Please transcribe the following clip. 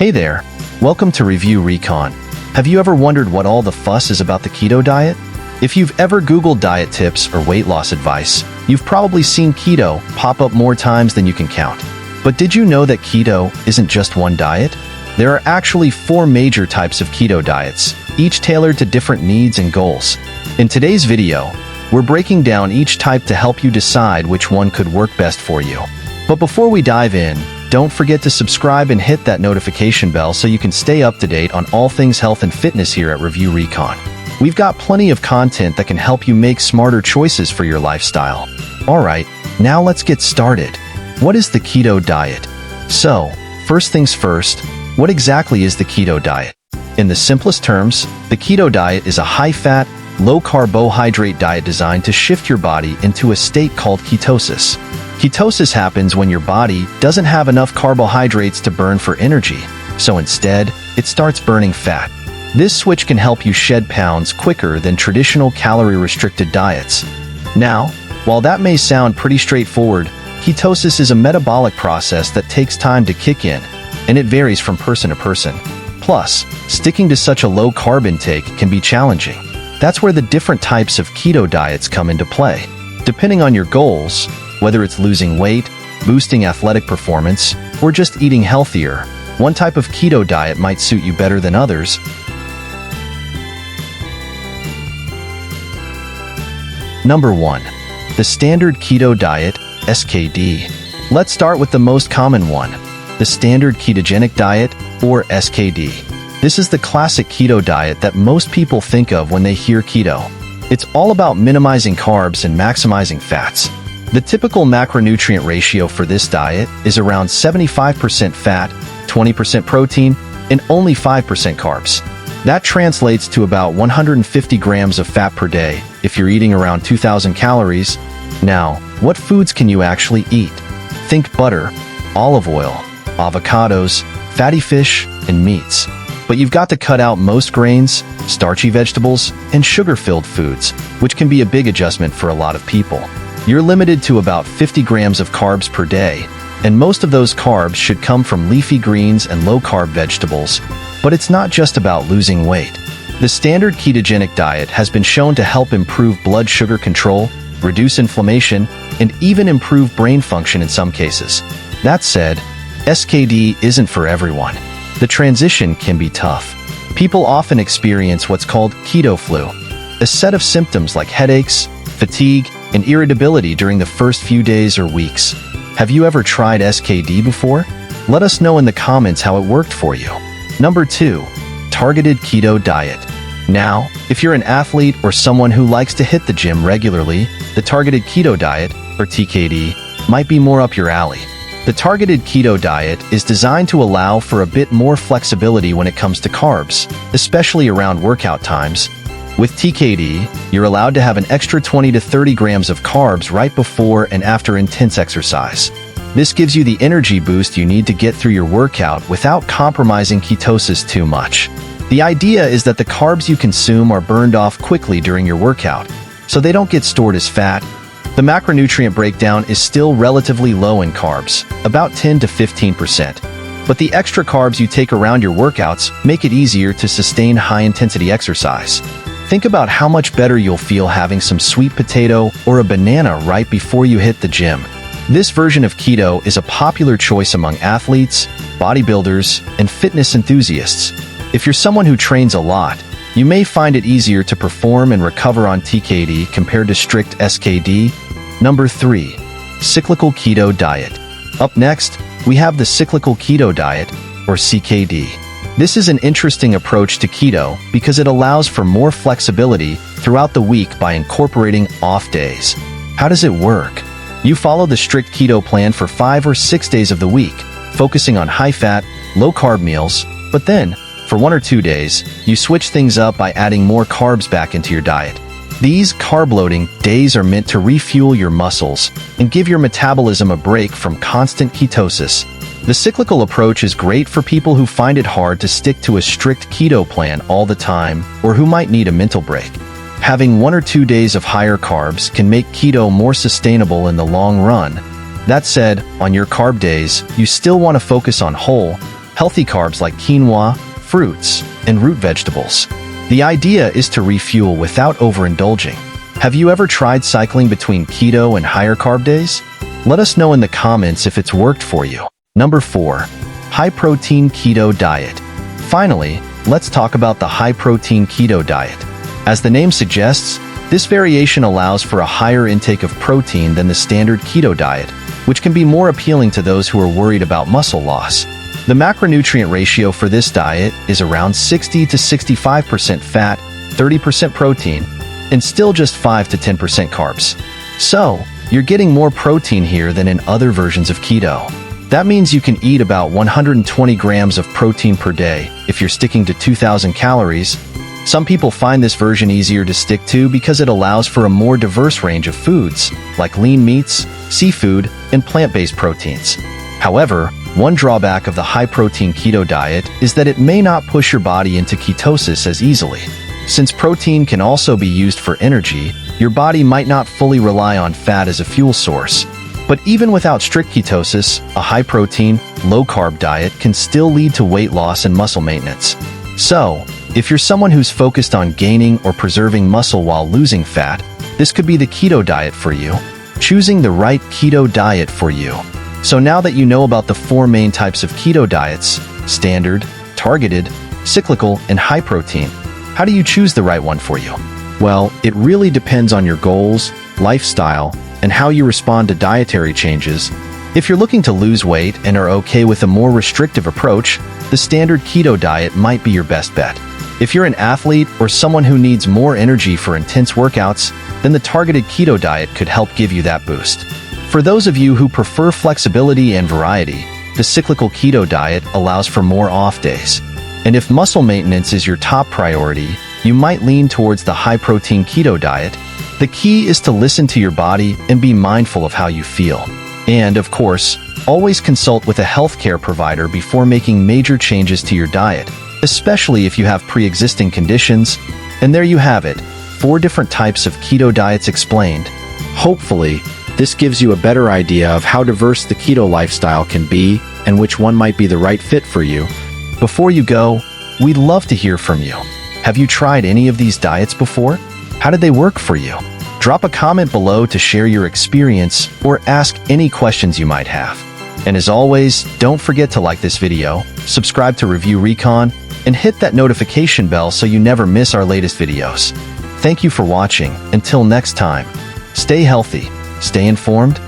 Hey there, welcome to Review Recon. Have you ever wondered what all the fuss is about the keto diet? If you've ever Googled diet tips or weight loss advice, you've probably seen keto pop up more times than you can count. But did you know that keto isn't just one diet? There are actually 4 major types of keto diets, each tailored to different needs and goals. In today's video, we're breaking down each type to help you decide which one could work best for you. But before we dive in, don't forget to subscribe and hit that notification bell so you can stay up to date on all things health and fitness here at Review Recon. We've got plenty of content that can help you make smarter choices for your lifestyle. Alright, now let's get started. What is the keto diet? So, first things first, what exactly is the keto diet? In the simplest terms, the keto diet is a high-fat, low-carbohydrate diet designed to shift your body into a state called ketosis. Ketosis happens when your body doesn't have enough carbohydrates to burn for energy, so instead, it starts burning fat. This switch can help you shed pounds quicker than traditional calorie-restricted diets. Now, while that may sound pretty straightforward, ketosis is a metabolic process that takes time to kick in, and it varies from person to person. Plus, sticking to such a low-carb intake can be challenging. That's where the different types of keto diets come into play. Depending on your goals, whether it's losing weight, boosting athletic performance, or just eating healthier, one type of keto diet might suit you better than others. Number 1. The Standard Keto Diet, SKD. Let's start with the most common one, the Standard Ketogenic Diet, or SKD. This is the classic keto diet that most people think of when they hear keto. It's all about minimizing carbs and maximizing fats. The typical macronutrient ratio for this diet is around 75% fat, 20% protein, and only 5% carbs. That translates to about 150 grams of fat per day if you're eating around 2,000 calories. Now, what foods can you actually eat? Think butter, olive oil, avocados, fatty fish, and meats. But you've got to cut out most grains, starchy vegetables, and sugar-filled foods, which can be a big adjustment for a lot of people. You're limited to about 50 grams of carbs per day, and most of those carbs should come from leafy greens and low-carb vegetables. But it's not just about losing weight. The Standard Ketogenic Diet has been shown to help improve blood sugar control, reduce inflammation, and even improve brain function in some cases. That said, SKD isn't for everyone. The transition can be tough. People often experience what's called keto flu, a set of symptoms like headaches, fatigue, and irritability during the first few days or weeks. Have you ever tried SKD before? Let us know in the comments how it worked for you. Number 2. Targeted Keto Diet. Now, if you're an athlete or someone who likes to hit the gym regularly, the Targeted Keto Diet, or TKD, might be more up your alley. The Targeted Keto Diet is designed to allow for a bit more flexibility when it comes to carbs, especially around workout times. With TKD, you're allowed to have an extra 20 to 30 grams of carbs right before and after intense exercise. This gives you the energy boost you need to get through your workout without compromising ketosis too much. The idea is that the carbs you consume are burned off quickly during your workout, so they don't get stored as fat. The macronutrient breakdown is still relatively low in carbs, about 10 to 15%. But the extra carbs you take around your workouts make it easier to sustain high-intensity exercise. Think about how much better you'll feel having some sweet potato or a banana right before you hit the gym. This version of keto is a popular choice among athletes, bodybuilders, and fitness enthusiasts. If you're someone who trains a lot, you may find it easier to perform and recover on TKD compared to strict SKD. Number 3. Cyclical Keto Diet. Up next, we have the Cyclical Keto Diet, or CKD. This is an interesting approach to keto because it allows for more flexibility throughout the week by incorporating off days. How does it work? You follow the strict keto plan for 5 or 6 days of the week, focusing on high-fat, low-carb meals, but then, for 1 or 2 days, you switch things up by adding more carbs back into your diet. These carb-loading days are meant to refuel your muscles and give your metabolism a break from constant ketosis. The cyclical approach is great for people who find it hard to stick to a strict keto plan all the time or who might need a mental break. Having 1 or 2 days of higher carbs can make keto more sustainable in the long run. That said, on your carb days, you still want to focus on whole, healthy carbs like quinoa, fruits, and root vegetables. The idea is to refuel without overindulging. Have you ever tried cycling between keto and higher carb days? Let us know in the comments if it's worked for you. Number 4. High-protein keto diet. Finally, let's talk about the high-protein keto diet. As the name suggests, this variation allows for a higher intake of protein than the standard keto diet, which can be more appealing to those who are worried about muscle loss. The macronutrient ratio for this diet is around 60 to 65% fat, 30% protein, and still just 5 to 10% carbs. So, you're getting more protein here than in other versions of keto. That means you can eat about 120 grams of protein per day if you're sticking to 2,000 calories. Some people find this version easier to stick to because it allows for a more diverse range of foods, like lean meats, seafood, and plant-based proteins. However, one drawback of the high-protein keto diet is that it may not push your body into ketosis as easily. Since protein can also be used for energy, your body might not fully rely on fat as a fuel source. But even without strict ketosis, a high-protein, low-carb diet can still lead to weight loss and muscle maintenance. So, if you're someone who's focused on gaining or preserving muscle while losing fat, this could be the keto diet for you. Choosing the right keto diet for you. So now that you know about the 4 main types of keto diets, standard, targeted, cyclical, and high protein, how do you choose the right one for you? Well, it really depends on your goals, lifestyle, and how you respond to dietary changes. If you're looking to lose weight and are okay with a more restrictive approach, the standard keto diet might be your best bet. If you're an athlete or someone who needs more energy for intense workouts, then the targeted keto diet could help give you that boost. For those of you who prefer flexibility and variety, the cyclical keto diet allows for more off days. And if muscle maintenance is your top priority, you might lean towards the high-protein keto diet. The key is to listen to your body and be mindful of how you feel. And, of course, always consult with a healthcare provider before making major changes to your diet, especially if you have pre-existing conditions. And there you have it, 4 different types of keto diets explained. Hopefully, this gives you a better idea of how diverse the keto lifestyle can be and which one might be the right fit for you. Before you go, we'd love to hear from you. Have you tried any of these diets before? How did they work for you? Drop a comment below to share your experience or ask any questions you might have. And as always, don't forget to like this video, subscribe to Review Recon, and hit that notification bell so you never miss our latest videos. Thank you for watching. Until next time, stay healthy, stay informed,